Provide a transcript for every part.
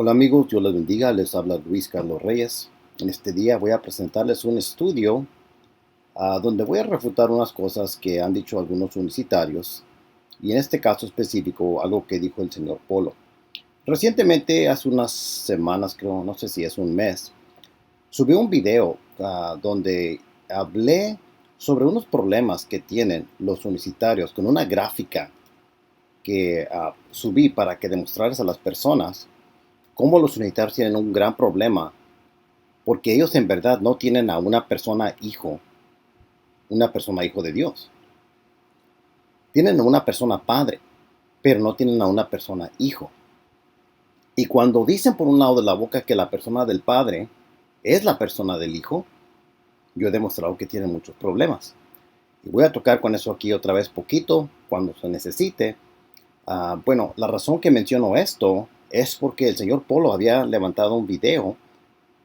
Hola amigos, Dios les bendiga, les habla Luis Carlos Reyes. En este día voy a presentarles un estudio donde voy a refutar unas cosas que han dicho algunos universitarios y en este caso específico algo que dijo el señor Polo. Recientemente, hace unas semanas, creo, no sé si es un mes, subí un video donde hablé sobre unos problemas que tienen los universitarios con una gráfica que subí para que demostrarles a las personas cómo los universitarios tienen un gran problema porque ellos en verdad no tienen a una persona hijo de Dios. Tienen a una persona padre, pero no tienen a una persona hijo. Y cuando dicen por un lado de la boca que la persona del padre es la persona del hijo, yo he demostrado que tienen muchos problemas. Y voy a tocar con eso aquí otra vez poquito cuando se necesite. Bueno, la razón que menciono esto es porque el señor Polo había levantado un video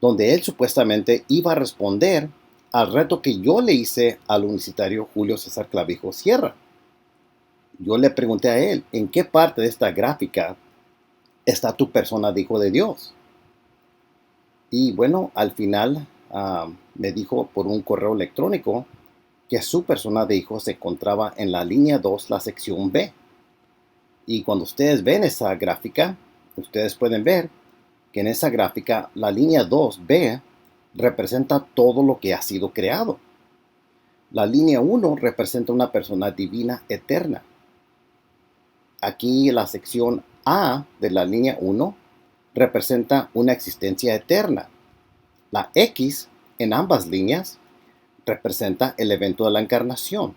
donde él supuestamente iba a responder al reto que yo le hice al universitario Julio César Clavijo Sierra. Yo le pregunté a él, ¿en qué parte de esta gráfica está tu persona de hijo de Dios? Y bueno, al final me dijo por un correo electrónico que su persona de hijo se encontraba en la línea 2, la sección B. Y cuando ustedes ven esa gráfica, ustedes pueden ver que en esa gráfica la línea 2B representa todo lo que ha sido creado. La línea 1 representa una persona divina eterna. Aquí la sección A de la línea 1 representa una existencia eterna. La X en ambas líneas representa el evento de la encarnación.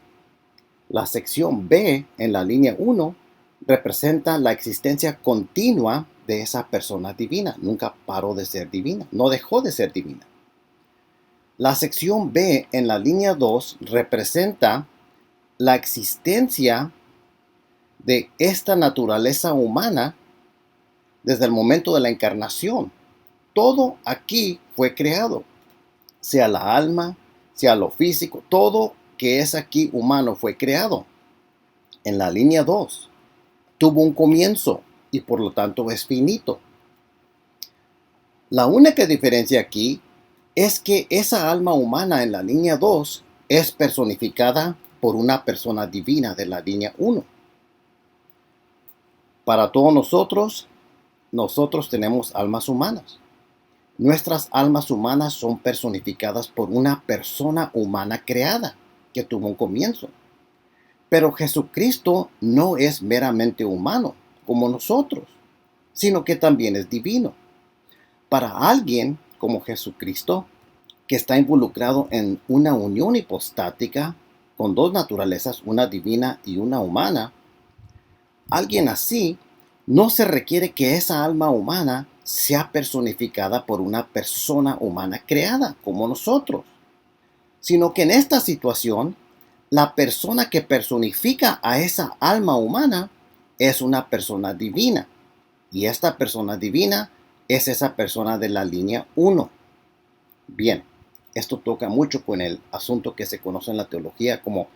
La sección B en la línea 1 representa la existencia continua de esa persona divina. Nunca paró de ser divina, no dejó de ser divina. La sección B en la línea 2 representa la existencia de esta naturaleza humana desde el momento de la encarnación. Todo aquí fue creado, sea la alma, sea lo físico, todo que es aquí humano fue creado. En la línea 2 tuvo un comienzo y por lo tanto es finito. La única diferencia aquí es que esa alma humana en la línea 2 es personificada por una persona divina de la línea 1. Para todos nosotros tenemos almas humanas. Nuestras almas humanas son personificadas por una persona humana creada que tuvo un comienzo. Pero Jesucristo no es meramente humano como nosotros, sino que también es divino. Para alguien como Jesucristo, que está involucrado en una unión hipostática con dos naturalezas, una divina y una humana, alguien así no se requiere que esa alma humana sea personificada por una persona humana creada como nosotros, sino que en esta situación, la persona que personifica a esa alma humana es una persona divina. Y esta persona divina es esa persona de la línea 1. Bien, esto toca mucho con el asunto que se conoce en la teología como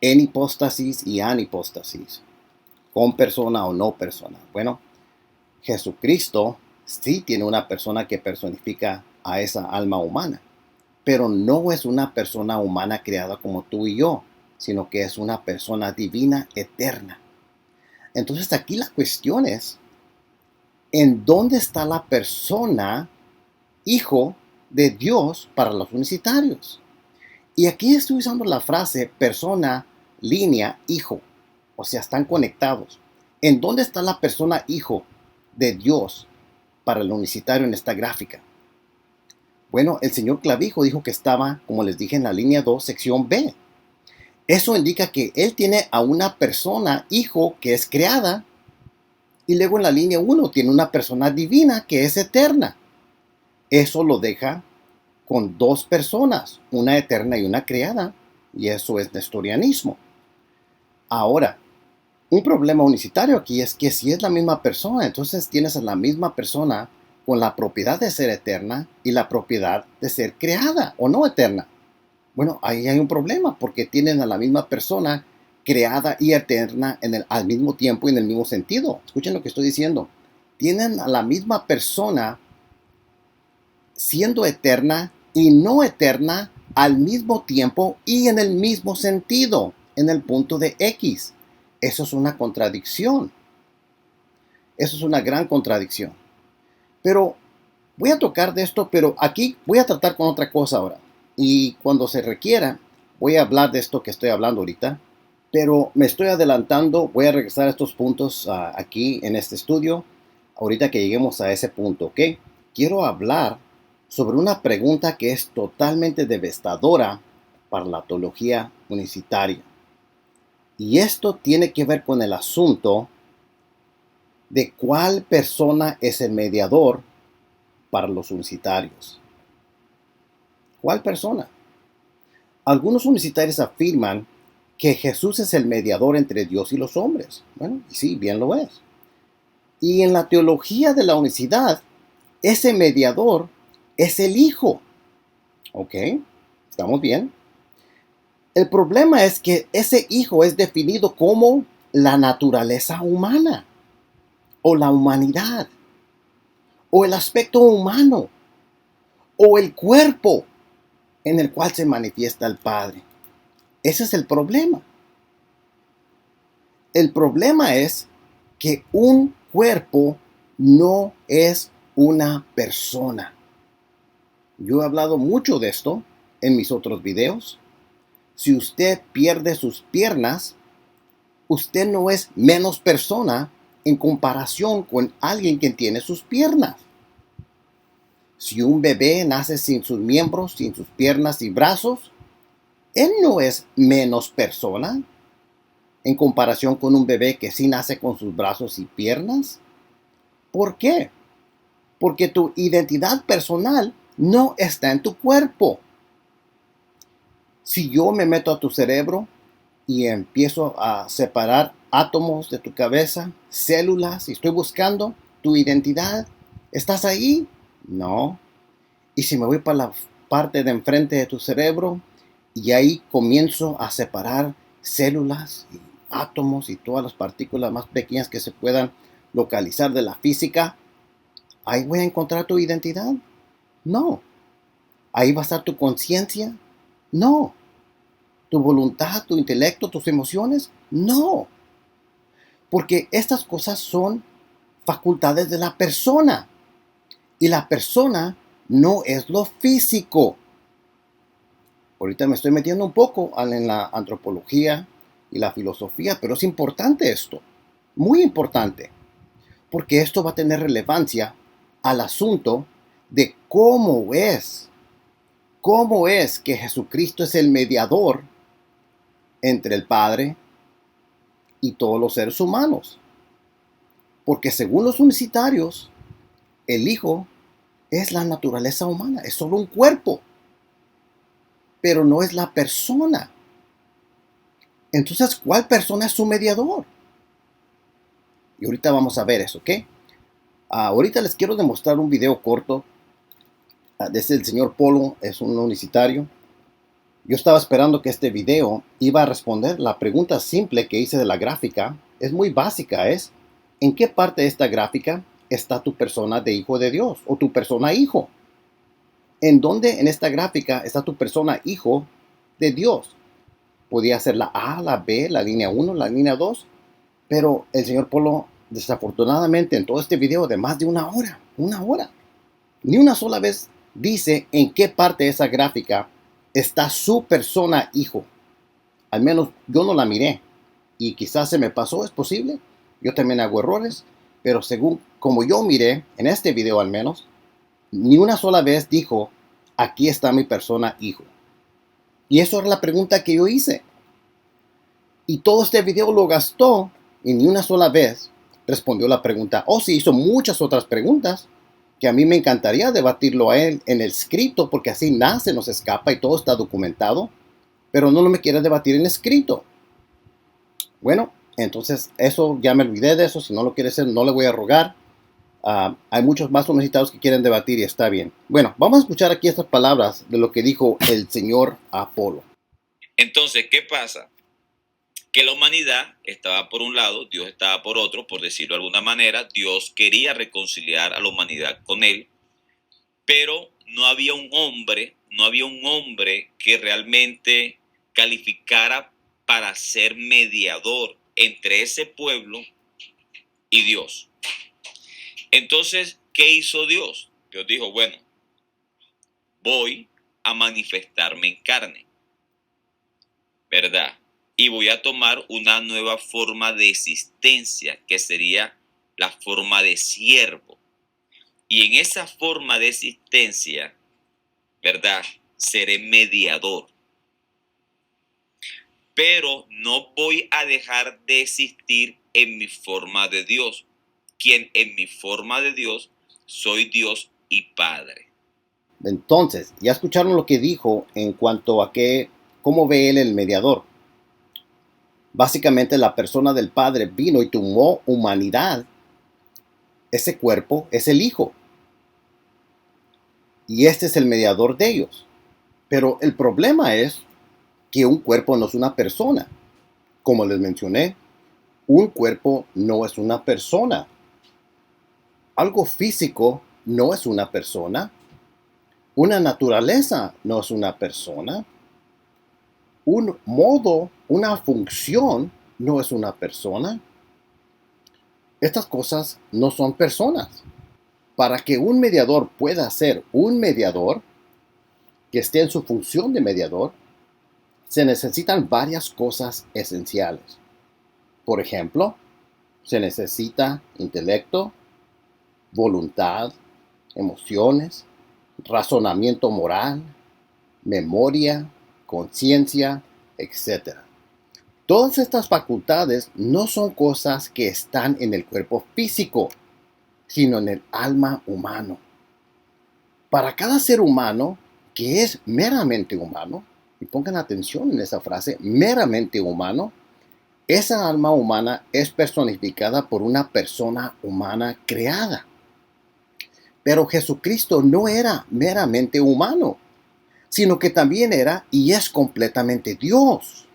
enhipóstasis y anhipóstasis, con persona o no persona. Bueno, Jesucristo sí tiene una persona que personifica a esa alma humana, pero no es una persona humana creada como tú y yo, sino que es una persona divina eterna. Entonces aquí la cuestión es, ¿en dónde está la persona hijo de Dios para los universitarios? Y aquí estoy usando la frase persona, línea, hijo. O sea, están conectados. ¿En dónde está la persona hijo de Dios para el universitario en esta gráfica? Bueno, el señor Clavijo dijo que estaba, como les dije, en la línea 2, sección B. Eso indica que él tiene a una persona hijo que es creada y luego en la línea 1 tiene una persona divina que es eterna. Eso lo deja con dos personas, una eterna y una creada, y eso es nestorianismo. Ahora, un problema unicitario aquí es que si es la misma persona, entonces tienes a la misma persona con la propiedad de ser eterna y la propiedad de ser creada o no eterna. Bueno, ahí hay un problema porque tienen a la misma persona creada y eterna al mismo tiempo y en el mismo sentido. Escuchen lo que estoy diciendo. tienen a la misma persona siendo eterna y no eterna al mismo tiempo y en el mismo sentido, en el punto de X. Eso es una contradicción. Eso es una gran contradicción. Pero voy a tocar de esto, pero aquí voy a tratar con otra cosa ahora. Y cuando se requiera, voy a hablar de esto que estoy hablando ahorita. Pero me estoy adelantando, voy a regresar a estos puntos aquí en este estudio, ahorita que lleguemos a ese punto, ¿ok? Quiero hablar sobre una pregunta que es totalmente devastadora para la teología unicitaria. Y esto tiene que ver con el asunto de cuál persona es el mediador para los unicitarios. ¿Cuál persona? Algunos unicitarios afirman que Jesús es el mediador entre Dios y los hombres. Bueno, y sí, bien lo es. Y en la teología de la unicidad, ese mediador es el Hijo. ¿Ok? ¿Estamos bien? El problema es que ese Hijo es definido como la naturaleza humana, o la humanidad, o el aspecto humano, o el cuerpo en el cual se manifiesta el Padre. Ese es el problema. El problema es que un cuerpo no es una persona. Yo he hablado mucho de esto en mis otros videos. Si usted pierde sus piernas, usted no es menos persona en comparación con alguien que tiene sus piernas. Si un bebé nace sin sus miembros, sin sus piernas y brazos, él no es menos persona en comparación con un bebé que sí nace con sus brazos y piernas. ¿Por qué? Porque tu identidad personal no está en tu cuerpo. Si yo me meto a tu cerebro y empiezo a separar átomos de tu cabeza, células, y estoy buscando tu identidad, ¿estás ahí? No. Y si me voy para la parte de enfrente de tu cerebro y ahí comienzo a separar células y átomos y todas las partículas más pequeñas que se puedan localizar de la física, ¿ahí voy a encontrar tu identidad? No. ¿Ahí va a estar tu conciencia? No. ¿Tu voluntad, tu intelecto, tus emociones? No. Porque estas cosas son facultades de la persona. Y la persona no es lo físico. Ahorita me estoy metiendo un poco en la antropología y la filosofía, pero es importante esto. Muy importante. Porque esto va a tener relevancia al asunto de cómo es que Jesucristo es el mediador entre el Padre y todos los seres humanos. Porque según los unicitarios, el Hijo es la naturaleza humana, es solo un cuerpo, pero no es la persona. Entonces, ¿cuál persona es su mediador? Y ahorita vamos a ver eso, ¿ok? Ahorita les quiero demostrar un video corto. Desde el señor Polo, es un unicitario. Yo estaba esperando que este video iba a responder la pregunta simple que hice de la gráfica. Es muy básica, ¿en qué parte de esta gráfica está tu persona de hijo de Dios o tu persona hijo? ¿En dónde en esta gráfica está tu persona hijo de Dios? Podía ser la A, la B, la línea 1, la línea 2, pero el señor Polo, desafortunadamente, en todo este video de más de una hora, ni una sola vez dice en qué parte de esa gráfica está su persona hijo. Al menos yo no la miré y quizás se me pasó, es posible. Yo también hago errores, pero según como yo miré en este video al menos, ni una sola vez dijo, aquí está mi persona hijo. Y eso era la pregunta que yo hice. Y todo este video lo gastó y ni una sola vez respondió la pregunta. Sí, hizo muchas otras preguntas que a mí me encantaría debatirlo a él en el escrito, porque así nace, nos escapa y todo está documentado. Pero no me quiere debatir en escrito. Bueno, entonces eso ya me olvidé de eso. Si no lo quiere hacer, no le voy a rogar. Hay muchos más universitarios que quieren debatir y está bien. Bueno, vamos a escuchar aquí estas palabras de lo que dijo el señor Apolo. Entonces, ¿qué pasa? que la humanidad estaba por un lado, Dios estaba por otro, por decirlo de alguna manera. Dios quería reconciliar a la humanidad con él, pero no había un hombre que realmente calificara para ser mediador entre ese pueblo y Dios. Entonces, ¿qué hizo Dios? Dios dijo, bueno, voy a manifestarme en carne, ¿verdad? Y voy a tomar una nueva forma de existencia, que sería la forma de siervo. Y en esa forma de existencia, ¿verdad? Seré mediador. Pero no voy a dejar de existir en mi forma de Dios, quien en mi forma de Dios soy Dios y Padre. Entonces, ya escucharon lo que dijo en cuanto a cómo ve él el mediador. Básicamente la persona del Padre vino y tomó humanidad. Ese cuerpo es el Hijo. Y este es el mediador de ellos. Pero el problema es que un cuerpo no es una persona. Como les mencioné, un cuerpo no es una persona. Algo físico no es una persona. Una naturaleza no es una persona. Un modo, una función no es una persona. Estas cosas no son personas. Para que un mediador pueda ser un mediador, que esté en su función de mediador, se necesitan varias cosas esenciales. Por ejemplo, se necesita intelecto, voluntad, emociones, razonamiento moral, memoria, conciencia, etc. Todas estas facultades no son cosas que están en el cuerpo físico, sino en el alma humano. Para cada ser humano que es meramente humano, y pongan atención en esa frase, meramente humano, esa alma humana es personificada por una persona humana creada. Pero Jesucristo no era meramente humano, sino que también era y es completamente Dios.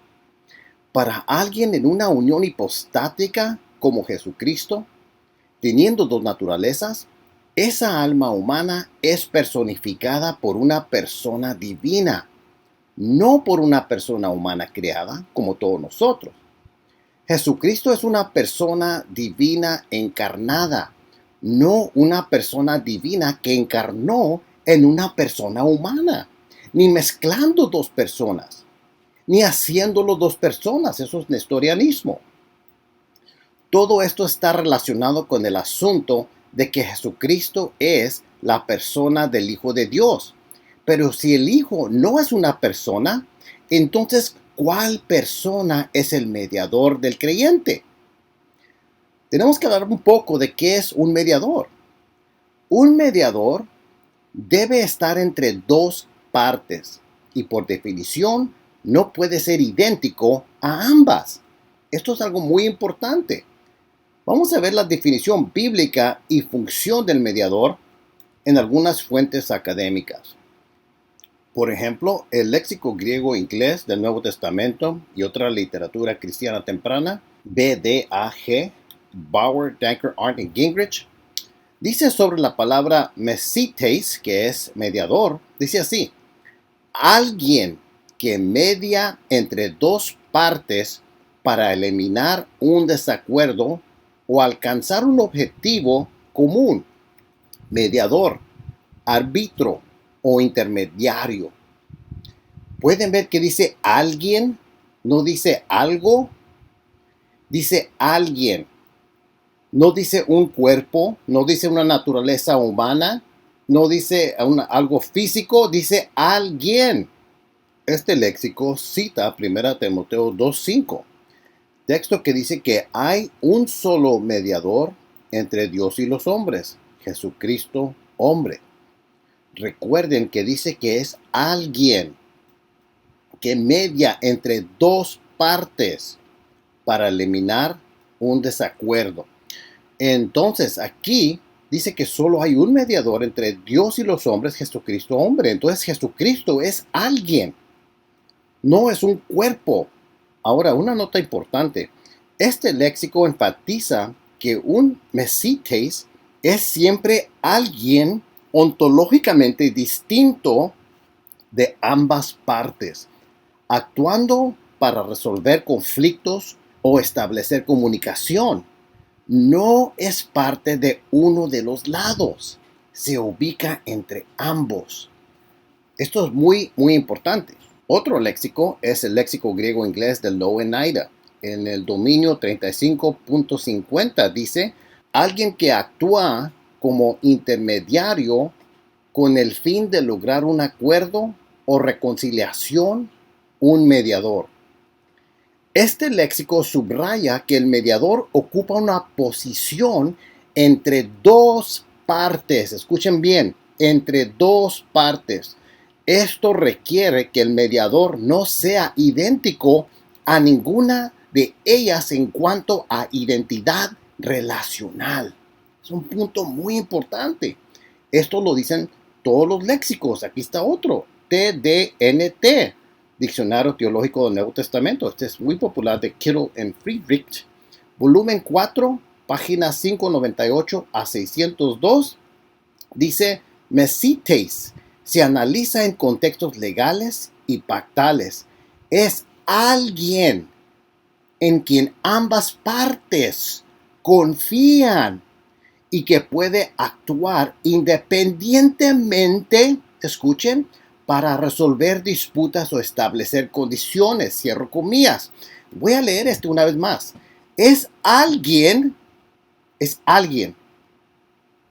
Para alguien en una unión hipostática como Jesucristo, teniendo dos naturalezas, esa alma humana es personificada por una persona divina, no por una persona humana creada como todos nosotros. Jesucristo es una persona divina encarnada, no una persona divina que encarnó en una persona humana, ni mezclando dos personas, ni haciéndolo dos personas. Eso es nestorianismo. Todo esto está relacionado con el asunto de que Jesucristo es la persona del Hijo de Dios. Pero si el Hijo no es una persona, entonces, ¿cuál persona es el mediador del creyente? Tenemos que hablar un poco de qué es un mediador. Un mediador debe estar entre dos partes y por definición no puede ser idéntico a ambas. Esto es algo muy importante. Vamos a ver la definición bíblica y función del mediador en algunas fuentes académicas. Por ejemplo, el léxico griego-inglés del Nuevo Testamento y otra literatura cristiana temprana, BDAG, Bauer, Danker, Arndt y Gingrich, dice sobre la palabra mesites, que es mediador, dice así: alguien que media entre dos partes para eliminar un desacuerdo o alcanzar un objetivo común. Mediador, árbitro o intermediario. ¿Pueden ver que dice alguien? No dice algo. Dice alguien. No dice un cuerpo, no dice una naturaleza humana, no dice algo físico, dice alguien. Este léxico cita 1 Timoteo 2:5, texto que dice que hay un solo mediador entre Dios y los hombres, Jesucristo hombre. Recuerden que dice que es alguien que media entre dos partes para eliminar un desacuerdo. Entonces aquí dice que solo hay un mediador entre Dios y los hombres, Jesucristo hombre. Entonces Jesucristo es alguien, no es un cuerpo, Ahora, una nota importante. Este léxico enfatiza que un mesites es siempre alguien ontológicamente distinto de ambas partes, actuando para resolver conflictos o establecer comunicación. No es parte de uno de los lados, se ubica entre ambos. Esto es muy, muy importante. Otro léxico es el léxico griego-inglés de Louw-Nida. En el dominio 35.50 dice, alguien que actúa como intermediario con el fin de lograr un acuerdo o reconciliación, un mediador. Este léxico subraya que el mediador ocupa una posición entre dos partes. Escuchen bien, entre dos partes. Esto requiere que el mediador no sea idéntico a ninguna de ellas en cuanto a identidad relacional. Es un punto muy importante. Esto lo dicen todos los léxicos. Aquí está otro, TDNT, Diccionario Teológico del Nuevo Testamento. Este es muy popular, de Kittel and Friedrich. Volumen 4, páginas 598 a 602. Dice, mesites se analiza en contextos legales y pactales. Es alguien en quien ambas partes confían y que puede actuar independientemente, escuchen, para resolver disputas o establecer condiciones. Cierro comillas. Voy a leer esto una vez más. Es alguien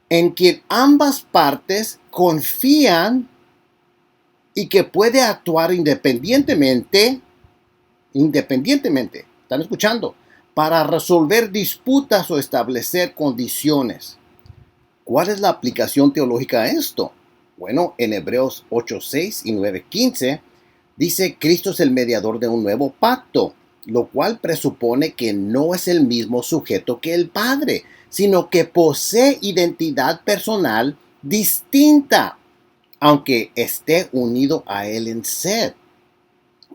en quien ambas partes confían y que puede actuar independientemente, ¿están escuchando? Para resolver disputas o establecer condiciones. ¿Cuál es la aplicación teológica a esto? Bueno, en Hebreos 8:6 y 9:15 dice, Cristo es el mediador de un nuevo pacto, lo cual presupone que no es el mismo sujeto que el Padre, sino que posee identidad personal distinta, aunque esté unido a Él en sed.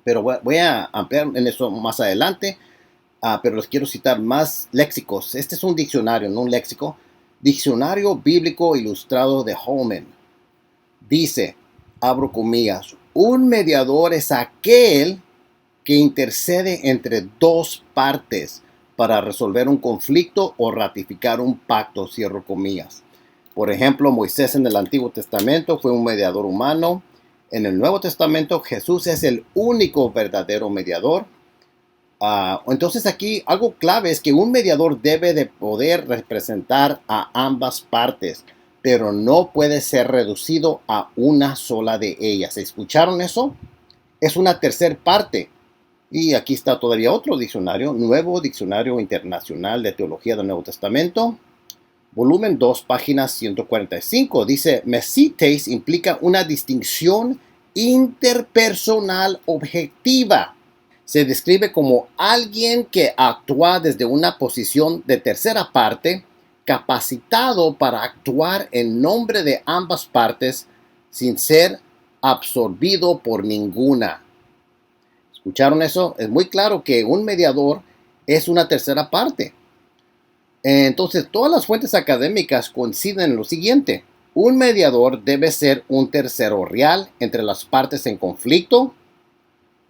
Pero voy a ampliar en eso más adelante, pero les quiero citar más léxicos. Este es un diccionario, no un léxico. Diccionario Bíblico Ilustrado de Holman. Dice, abro comillas, un mediador es aquel que intercede entre dos partes para resolver un conflicto o ratificar un pacto, cierro comillas. Por ejemplo, Moisés en el Antiguo Testamento fue un mediador humano. En el Nuevo Testamento, Jesús es el único verdadero mediador. Entonces aquí algo clave es que un mediador debe de poder representar a ambas partes, pero no puede ser reducido a una sola de ellas. ¿Escucharon eso? Es una tercera parte. Y aquí está todavía otro diccionario, Nuevo Diccionario Internacional de Teología del Nuevo Testamento, volumen 2, página 145. Dice, mesites implica una distinción interpersonal objetiva. Se describe como alguien que actúa desde una posición de tercera parte, capacitado para actuar en nombre de ambas partes sin ser absorbido por ninguna. ¿Escucharon eso? Es muy claro que un mediador es una tercera parte. Entonces, todas las fuentes académicas coinciden en lo siguiente. Un mediador debe ser un tercero real entre las partes en conflicto.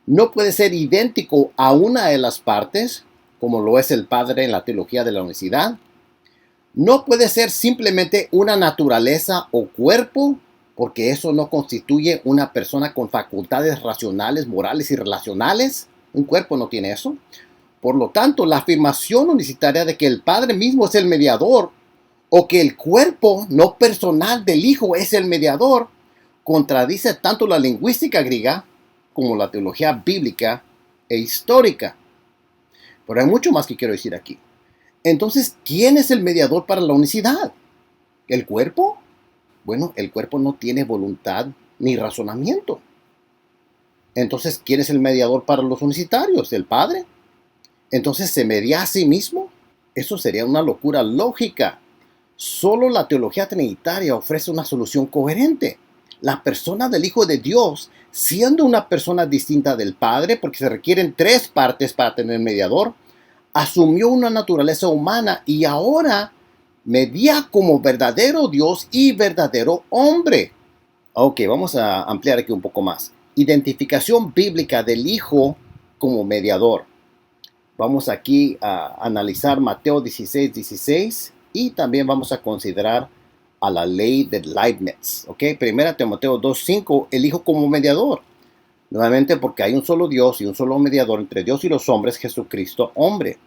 No puede ser idéntico a una de las partes, como lo es el Padre en la teología de la unicidad. No puede ser simplemente una naturaleza o cuerpo, porque eso no constituye una persona con facultades racionales, morales y relacionales. Un cuerpo no tiene eso. Por lo tanto, la afirmación unicitaria de que el Padre mismo es el mediador o que el cuerpo no personal del Hijo es el mediador contradice tanto la lingüística griega como la teología bíblica e histórica. Pero hay mucho más que quiero decir aquí. Entonces, ¿quién es el mediador para la unicidad? ¿El cuerpo? Bueno, el cuerpo no tiene voluntad ni razonamiento. Entonces, ¿quién es el mediador para los unicitarios? ¿El Padre? Entonces, ¿se media a sí mismo? Eso sería una locura lógica. Solo la teología trinitaria ofrece una solución coherente. la persona del Hijo de Dios, siendo una persona distinta del Padre, porque se requieren 3 partes para tener mediador, asumió una naturaleza humana y ahora media como verdadero Dios y verdadero hombre. Ok, vamos a ampliar aquí un poco más. Identificación bíblica del Hijo como mediador. Vamos aquí a analizar Mateo 16:16 y también vamos a considerar a la ley de Leibniz. Ok, primera Timoteo 2:5, el Hijo como mediador. Nuevamente porque hay un solo Dios y un solo mediador entre Dios y los hombres, Jesucristo, hombre.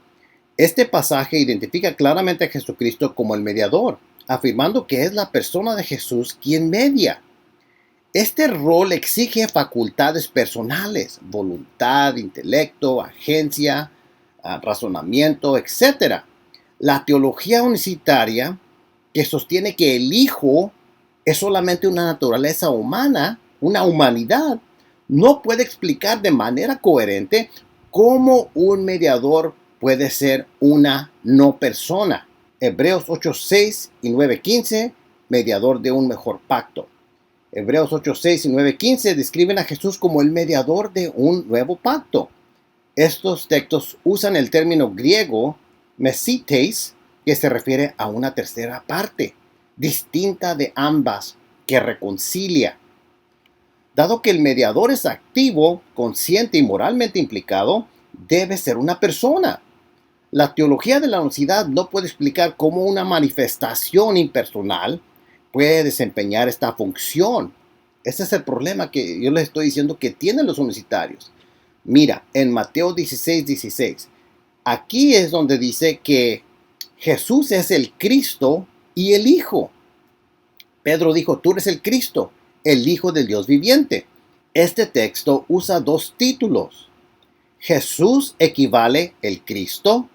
Este pasaje identifica claramente a Jesucristo como el mediador, afirmando que es la persona de Jesús quien media. Este rol exige facultades personales, voluntad, intelecto, agencia, razonamiento, etc. La teología unicitaria, que sostiene que el Hijo es solamente una naturaleza humana, una humanidad, no puede explicar de manera coherente cómo un mediador puede ser una no persona. Hebreos 8:6 y 9:15, mediador de un mejor pacto. Hebreos 8:6 y 9:15 describen a Jesús como el mediador de un nuevo pacto. Estos textos usan el término griego mesites, que se refiere a una tercera parte, distinta de ambas, que reconcilia. Dado que el mediador es activo, consciente y moralmente implicado, debe ser una persona. La teología de la unicidad no puede explicar cómo una manifestación impersonal puede desempeñar esta función. Ese es el problema que yo les estoy diciendo que tienen los unicitarios. Mira, en Mateo 16:16, aquí es donde dice que Jesús es el Cristo y el Hijo. Pedro dijo, tú eres el Cristo, el Hijo del Dios viviente. Este texto usa 2 títulos. Jesús equivale el Cristo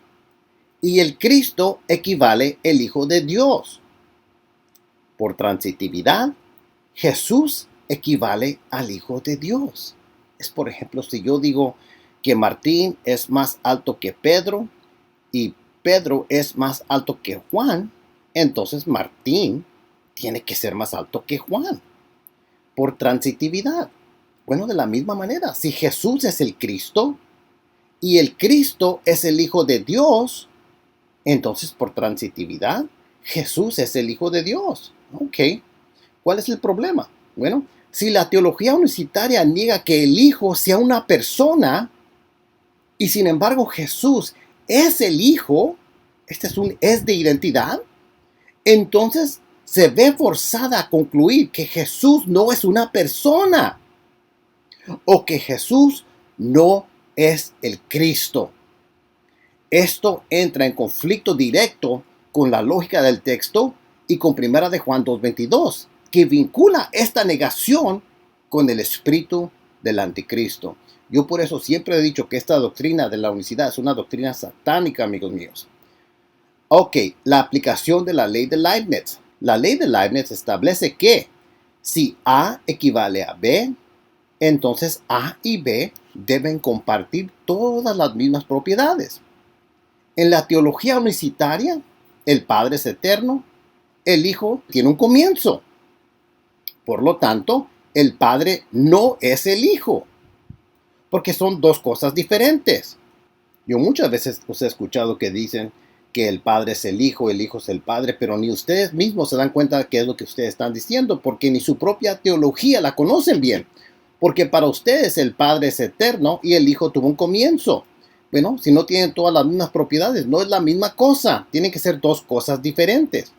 y el Cristo equivale el Hijo de Dios. Por transitividad, Jesús equivale al Hijo de Dios. Es, por ejemplo, si yo digo que Martín es más alto que Pedro y Pedro es más alto que Juan, entonces Martín tiene que ser más alto que Juan. Por transitividad. Bueno, de la misma manera, si Jesús es el Cristo y el Cristo es el Hijo de Dios, entonces por transitividad, Jesús es el Hijo de Dios. Ok, ¿cuál es el problema? Bueno, si la teología unicitaria niega que el Hijo sea una persona y sin embargo Jesús es el Hijo, es de identidad, entonces se ve forzada a concluir que Jesús no es una persona o que Jesús no es el Cristo. Esto entra en conflicto directo con la lógica del texto y con 1 de Juan 2:22, que vincula esta negación con el espíritu del anticristo. Yo por eso siempre he dicho que esta doctrina de la unicidad es una doctrina satánica, amigos míos. Ok, la aplicación de la ley de Leibniz. La ley de Leibniz establece que si A equivale a B, entonces A y B deben compartir todas las mismas propiedades. En la teología unicitaria, el Padre es eterno, el Hijo tiene un comienzo. Por lo tanto, el Padre no es el Hijo, porque son 2 cosas diferentes. Yo muchas veces os he escuchado que dicen que el Padre es el Hijo es el Padre, pero ni ustedes mismos se dan cuenta de qué es lo que ustedes están diciendo, porque ni su propia teología la conocen bien. Porque para ustedes el Padre es eterno y el Hijo tuvo un comienzo. Bueno, si no tienen todas las mismas propiedades, no es la misma cosa. Tienen que ser 2 cosas diferentes.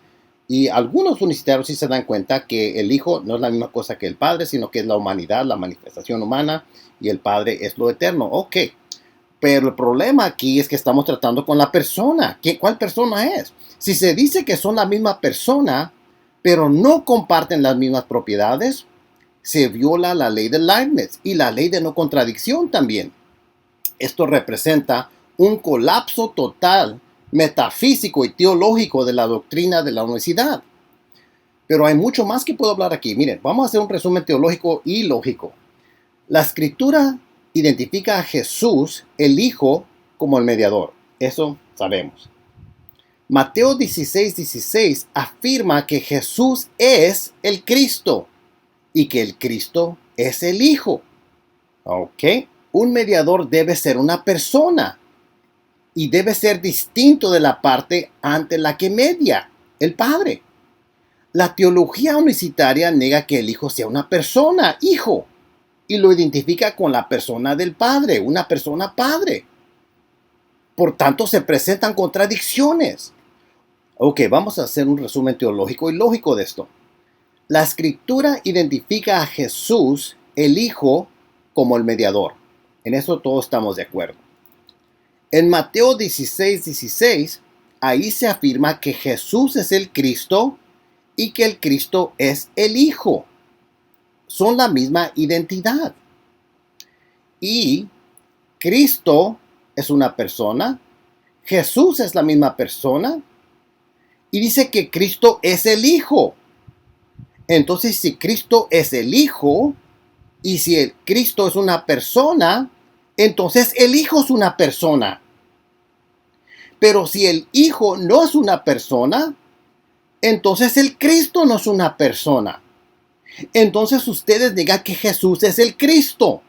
Y algunos unicitarios sí se dan cuenta que el Hijo no es la misma cosa que el Padre, sino que es la humanidad, la manifestación humana, y el Padre es lo eterno. Ok, pero el problema aquí es que estamos tratando con la persona. ¿Cuál persona es? Si se dice que son la misma persona, pero no comparten las mismas propiedades, se viola la ley de Leibniz y la ley de no contradicción también. Esto representa un colapso total metafísico y teológico de la doctrina de la unicidad. Pero hay mucho más que puedo hablar aquí. Miren, vamos a hacer un resumen teológico y lógico. La Escritura identifica a Jesús, el Hijo, como el mediador. Eso sabemos. Mateo 16:16 afirma que Jesús es el Cristo. y que el Cristo es el Hijo. ¿Ok? Un mediador debe ser una persona y debe ser distinto de la parte ante la que media, el Padre. La teología unicitaria niega que el Hijo sea una persona, hijo, y lo identifica con la persona del Padre, una persona padre. Por tanto, se presentan contradicciones. Ok, vamos a hacer un resumen teológico y lógico de esto. La Escritura identifica a Jesús, el Hijo, como el mediador. En eso todos estamos de acuerdo. En Mateo 16:16, ahí se afirma que Jesús es el Cristo y que el Cristo es el Hijo. Son la misma identidad. Y Cristo es una persona, Jesús es la misma persona, y dice que Cristo es el Hijo. Entonces, si Cristo es el Hijo, y si el Cristo es una persona, entonces el Hijo es una persona. Pero si el Hijo no es una persona, entonces el Cristo no es una persona. Entonces ustedes digan que Jesús es el Cristo.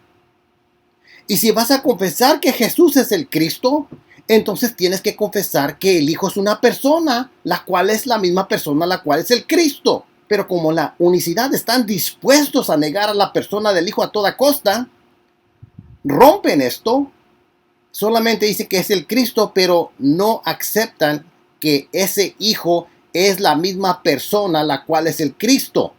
Y si vas a confesar que Jesús es el Cristo, entonces tienes que confesar que el Hijo es una persona, la cual es la misma persona, la cual es el Cristo. Pero como la unicidad están dispuestos a negar a la persona del Hijo a toda costa, rompen esto, solamente dicen que es el Cristo, pero no aceptan que ese Hijo es la misma persona, la cual es el Cristo.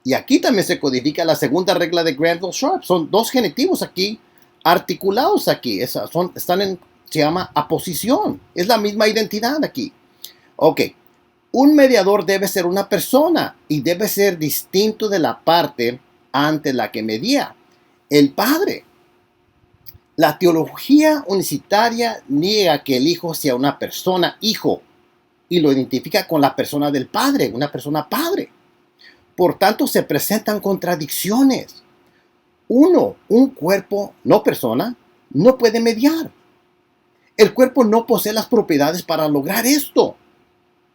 Y aquí también se codifica la segunda regla de Granville-Sharp. Son dos genitivos aquí, articulados aquí. Se llama aposición. Es la misma identidad aquí. Ok. Un mediador debe ser una persona y debe ser distinto de la parte ante la que media, el Padre. La teología unicitaria niega que el Hijo sea una persona, hijo, y lo identifica con la persona del Padre, una persona padre. Por tanto, se presentan contradicciones. Uno, un cuerpo, no persona, no puede mediar. El cuerpo no posee las propiedades para lograr esto.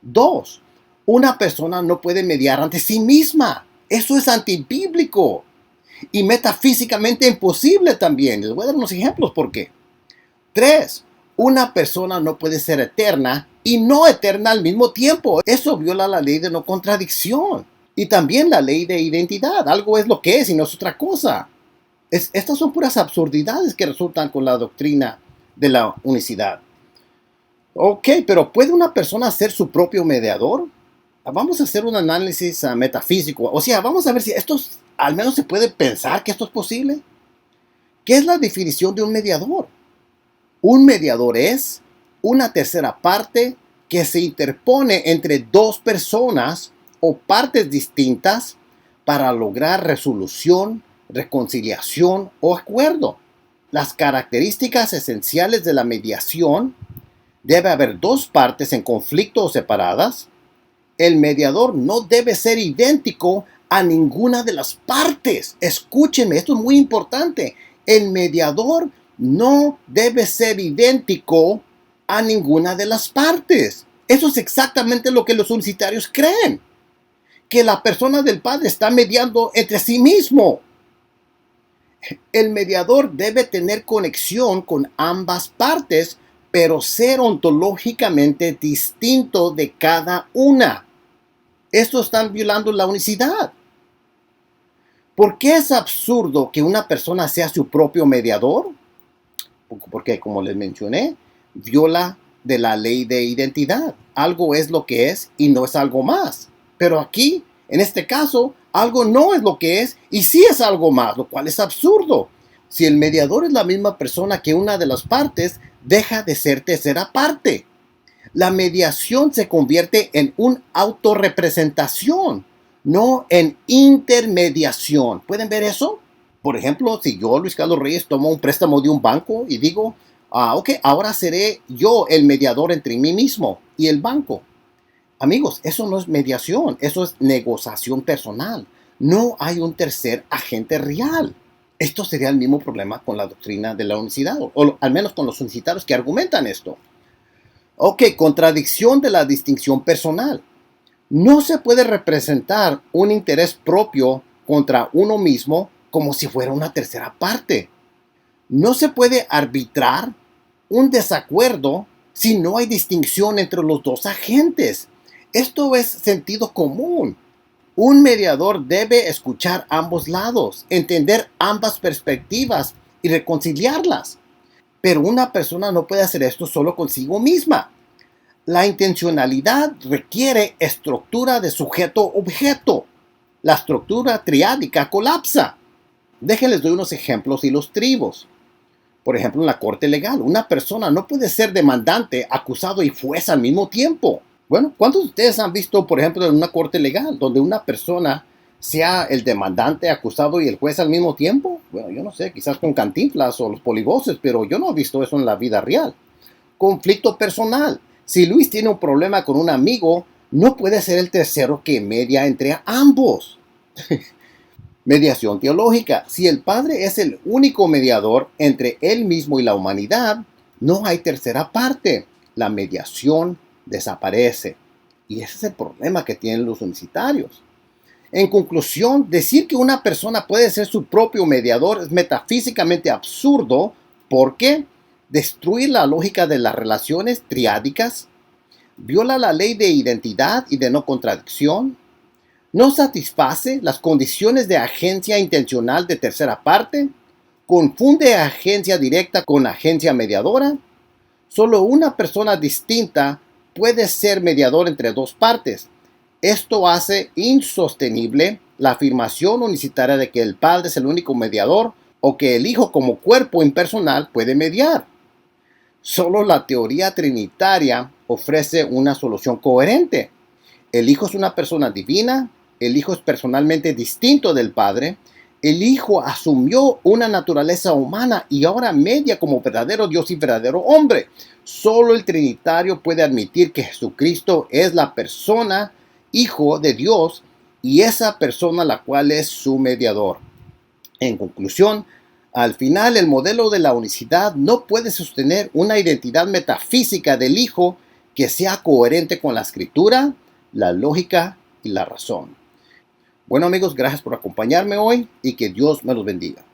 Dos, una persona no puede mediar ante sí misma. Eso es antibíblico y metafísicamente imposible también. Les voy a dar unos ejemplos por qué. Tres, una persona no puede ser eterna y no eterna al mismo tiempo. Eso viola la ley de no contradicción y también la ley de identidad. Algo es lo que es y no es otra cosa. Estas son puras absurdidades que resultan con la doctrina de la unicidad. Ok, pero ¿puede una persona ser su propio mediador? Vamos a hacer un análisis metafísico. O sea, vamos a ver si esto al menos se puede pensar que esto es posible. ¿Qué es la definición de un mediador? Un mediador es una tercera parte que se interpone entre dos personas o partes distintas para lograr resolución, reconciliación o acuerdo. Las características esenciales de la mediación: debe haber dos partes en conflicto o separadas. El mediador no debe ser idéntico a ninguna de las partes. Escúchenme, esto es muy importante. El mediador no debe ser idéntico a ninguna de las partes. Eso es exactamente lo que los unicitarios creen. Que la persona del Padre está mediando entre sí mismo. El mediador debe tener conexión con ambas partes, pero ser ontológicamente distinto de cada una. Esto está violando la unicidad. ¿Por qué es absurdo que una persona sea su propio mediador? Porque, como les mencioné, viola de la ley de identidad. Algo es lo que es y no es algo más. Pero aquí, en este caso, algo no es lo que es y sí es algo más, lo cual es absurdo. Si el mediador es la misma persona que una de las partes, deja de ser tercera parte. La mediación se convierte en una autorrepresentación, no en intermediación. ¿Pueden ver eso? Por ejemplo, si yo, Luis Carlos Reyes, tomo un préstamo de un banco y digo, ok, ahora seré yo el mediador entre mí mismo y el banco. Amigos, eso no es mediación, eso es negociación personal. No hay un tercer agente real. Esto sería el mismo problema con la doctrina de la unicidad, o al menos con los unicitarios que argumentan esto. Ok, contradicción de la distinción personal. No se puede representar un interés propio contra uno mismo como si fuera una tercera parte. No se puede arbitrar un desacuerdo si no hay distinción entre los dos agentes. Esto es sentido común. Un mediador debe escuchar ambos lados, entender ambas perspectivas y reconciliarlas. Pero una persona no puede hacer esto solo consigo misma. La intencionalidad requiere estructura de sujeto-objeto. La estructura triádica colapsa. Déjenles doy unos ejemplos ilustrativos. Por ejemplo, en la corte legal, una persona no puede ser demandante, acusado y juez al mismo tiempo. Bueno, ¿cuántos de ustedes han visto, por ejemplo, en una corte legal, donde una persona sea el demandante, acusado y el juez al mismo tiempo? Bueno, yo no sé, quizás con Cantinflas o los polivoces, pero yo no he visto eso en la vida real. Conflicto personal. Si Luis tiene un problema con un amigo, no puede ser el tercero que media entre ambos. Mediación teológica. Si el Padre es el único mediador entre Él mismo y la humanidad, no hay tercera parte. La mediación desaparece. Y ese es el problema que tienen los unicitarios. En conclusión, decir que una persona puede ser su propio mediador es metafísicamente absurdo porque destruye la lógica de las relaciones triádicas, viola la ley de identidad y de no contradicción, no satisface las condiciones de agencia intencional de tercera parte, confunde agencia directa con agencia mediadora. Solo una persona distinta puede ser mediador entre dos partes. Esto hace insostenible la afirmación unicitaria de que el Padre es el único mediador o que el Hijo como cuerpo impersonal puede mediar. Solo la teoría trinitaria ofrece una solución coherente. El Hijo es una persona divina, el Hijo es personalmente distinto del Padre, el Hijo asumió una naturaleza humana y ahora media como verdadero Dios y verdadero hombre. Solo el Trinitario puede admitir que Jesucristo es la persona, Hijo de Dios, y esa persona la cual es su mediador. En conclusión, al final el modelo de la unicidad no puede sostener una identidad metafísica del Hijo que sea coherente con la Escritura, la lógica y la razón. Bueno amigos, gracias por acompañarme hoy y que Dios me los bendiga.